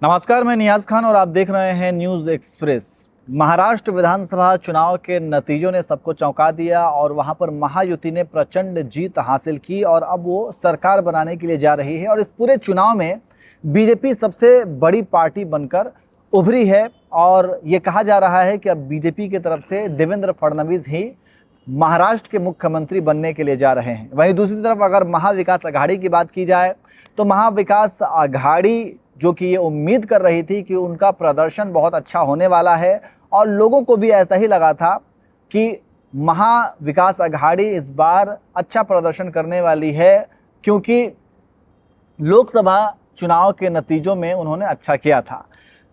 नमस्कार, मैं नियाज खान और आप देख रहे हैं न्यूज़ एक्सप्रेस। महाराष्ट्र विधानसभा चुनाव के नतीजों ने सबको चौंका दिया और वहां पर महायुति ने प्रचंड जीत हासिल की और अब वो सरकार बनाने के लिए जा रही है। और इस पूरे चुनाव में बीजेपी सबसे बड़ी पार्टी बनकर उभरी है और ये कहा जा रहा है कि अब बीजेपी की तरफ से देवेंद्र फडणवीस ही महाराष्ट्र के मुख्यमंत्री बनने के लिए जा रहे हैं। वहीं दूसरी तरफ अगर महाविकास आघाड़ी की बात की जाए तो महाविकास आघाड़ी जो कि ये उम्मीद कर रही थी कि उनका प्रदर्शन बहुत अच्छा होने वाला है और लोगों को भी ऐसा ही लगा था कि महाविकास आघाड़ी इस बार अच्छा प्रदर्शन करने वाली है, क्योंकि लोकसभा चुनाव के नतीजों में उन्होंने अच्छा किया था।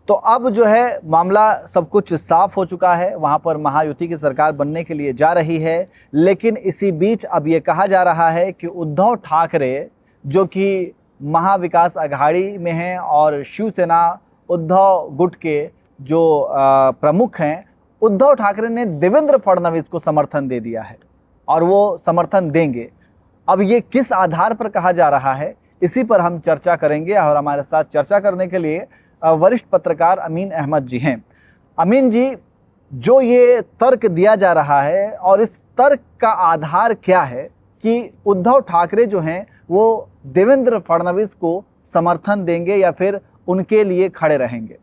तो अब जो है मामला सब कुछ साफ हो चुका है, वहाँ पर महायुति की सरकार बनने के लिए जा रही है। लेकिन इसी बीच अब ये कहा जा रहा है कि उद्धव ठाकरे जो कि महाविकास आघाड़ी में हैं और शिवसेना उद्धव गुट के जो प्रमुख हैं, उद्धव ठाकरे ने देवेंद्र फडणवीस को समर्थन दे दिया है और वो समर्थन देंगे। अब ये किस आधार पर कहा जा रहा है, इसी पर हम चर्चा करेंगे और हमारे साथ चर्चा करने के लिए वरिष्ठ पत्रकार अमीन अहमद जी हैं। अमीन जी, जो ये तर्क दिया जा रहा है और इस तर्क का आधार क्या है कि उद्धव ठाकरे जो हैं वो देवेंद्र फडणवीस को समर्थन देंगे या फिर उनके लिए खड़े रहेंगे?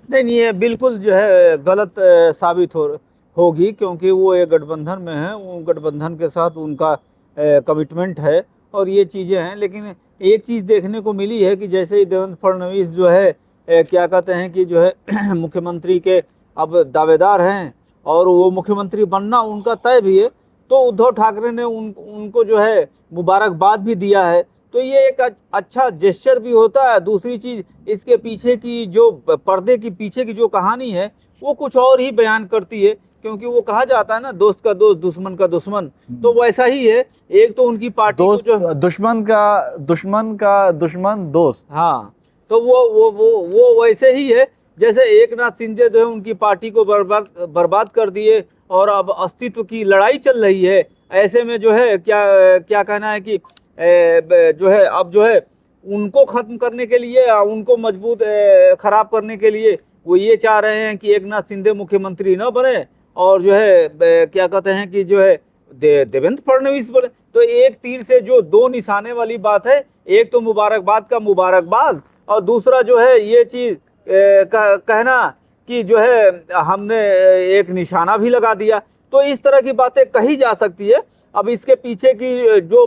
नहीं, ये बिल्कुल जो है गलत साबित होगी, क्योंकि वो एक गठबंधन में है, वो गठबंधन के साथ उनका कमिटमेंट है और ये चीज़ें हैं। लेकिन एक चीज़ देखने को मिली है कि जैसे ही देवेंद्र फडणवीस जो है क्या कहते हैं कि जो है मुख्यमंत्री के अब दावेदार हैं और वो मुख्यमंत्री बनना उनका तय भी है, तो उद्धव ठाकरे ने उनको जो है मुबारकबाद भी दिया है। तो ये एक अच्छा जेस्चर भी होता है। दूसरी चीज़, इसके पीछे की जो पर्दे की पीछे की जो कहानी है वो कुछ और ही बयान करती है, क्योंकि वो कहा जाता है ना, दोस्त का दोस्त दुश्मन का दुश्मन, तो वैसा ही है। एक तो उनकी पार्टी दोस्त, जो दुश्मन का दुश्मन दोस्त, हाँ, तो वो वैसे ही है जैसे एकनाथ शिंदे जो है उनकी पार्टी को बर्बाद कर दिए और अब अस्तित्व की लड़ाई चल रही है। ऐसे में जो है क्या कहना है कि जो है अब जो है उनको खत्म करने के लिए, उनको मजबूत खराब करने के लिए वो ये चाह रहे हैं कि एकनाथ शिंदे मुख्यमंत्री न बने और जो है क्या कहते हैं कि जो है देवेंद्र फडणवीस बने। तो एक तीर से जो दो निशाने वाली बात है, एक तो मुबारकबाद का मुबारकबाद और दूसरा जो है ये चीज़ कहना कि जो है हमने एक निशाना भी लगा दिया। तो इस तरह की बातें कही जा सकती है। अब इसके पीछे की जो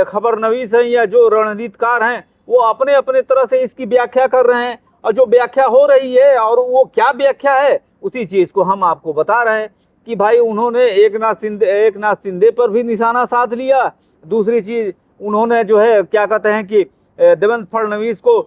खबरनवीस हैं या जो रणनीतिकार हैं वो अपने अपने तरह से इसकी व्याख्या कर रहे हैं, और जो व्याख्या हो रही है और वो क्या व्याख्या है उसी चीज़ को हम आपको बता रहे हैं कि भाई उन्होंने एकनाथ शिंदे पर भी निशाना साध लिया। दूसरी चीज़, उन्होंने जो है क्या कहते हैं कि देवेंद्र फडणवीस को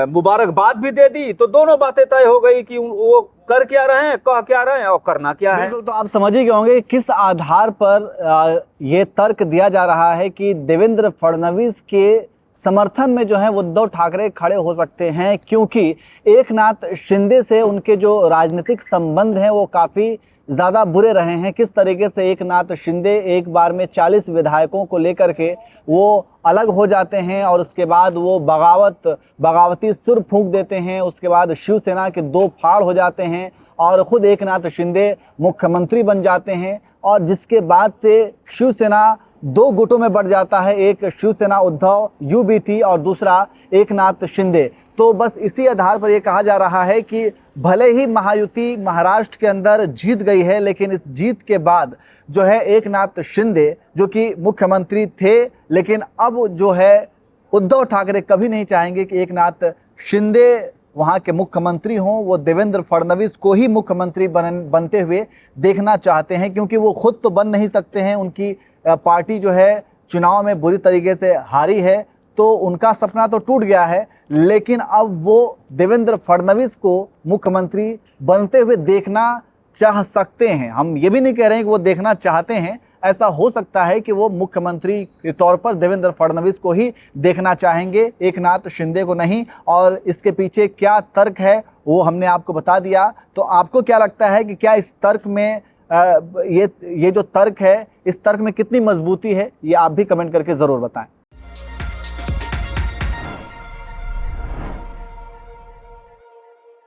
मुबारकबाद भी दे दी। तो दोनों बातें तय हो गई कि वो कर क्या रहे हैं, कह क्या रहे हैं और करना क्या है। तो आप समझ ही गए होंगे किस आधार पर ये तर्क दिया जा रहा है कि देवेंद्र फडणवीस के समर्थन में जो है उद्धव ठाकरे खड़े हो सकते हैं, क्योंकि एकनाथ शिंदे से उनके जो राजनीतिक संबंध हैं वो काफ़ी ज़्यादा बुरे रहे हैं। किस तरीके से एकनाथ शिंदे एक बार में 40 विधायकों को लेकर के वो अलग हो जाते हैं और उसके बाद वो बगावती सुर फूंक देते हैं। उसके बाद शिवसेना के दो फाड़ हो जाते हैं और ख़ुद एकनाथ शिंदे मुख्यमंत्री बन जाते हैं, और जिसके बाद से शिवसेना दो गुटों में बढ़ जाता है, एक शिवसेना उद्धव यूबीटी और दूसरा एकनाथ शिंदे। तो बस इसी आधार पर यह कहा जा रहा है कि भले ही महायुति महाराष्ट्र के अंदर जीत गई है, लेकिन इस जीत के बाद जो है एकनाथ शिंदे जो कि मुख्यमंत्री थे, लेकिन अब जो है उद्धव ठाकरे कभी नहीं चाहेंगे कि एकनाथ शिंदे वहाँ के मुख्यमंत्री हों। वो देवेंद्र फडणवीस को ही मुख्यमंत्री बनते हुए देखना चाहते हैं, क्योंकि वो खुद तो बन नहीं सकते हैं। उनकी पार्टी जो है चुनाव में बुरी तरीके से हारी है, तो उनका सपना तो टूट गया है, लेकिन अब वो देवेंद्र फडणवीस को मुख्यमंत्री बनते हुए देखना चाह सकते हैं। हम ये भी नहीं कह रहे हैं कि वो देखना चाहते हैं, ऐसा हो सकता है कि वो मुख्यमंत्री के तौर पर देवेंद्र फडणवीस को ही देखना चाहेंगे, एकनाथ शिंदे को नहीं। और इसके पीछे क्या तर्क है वो हमने आपको बता दिया। तो आपको क्या लगता है कि क्या इस तर्क में ये जो तर्क है, इस तर्क में कितनी मजबूती है, ये आप भी कमेंट करके ज़रूर बताएं।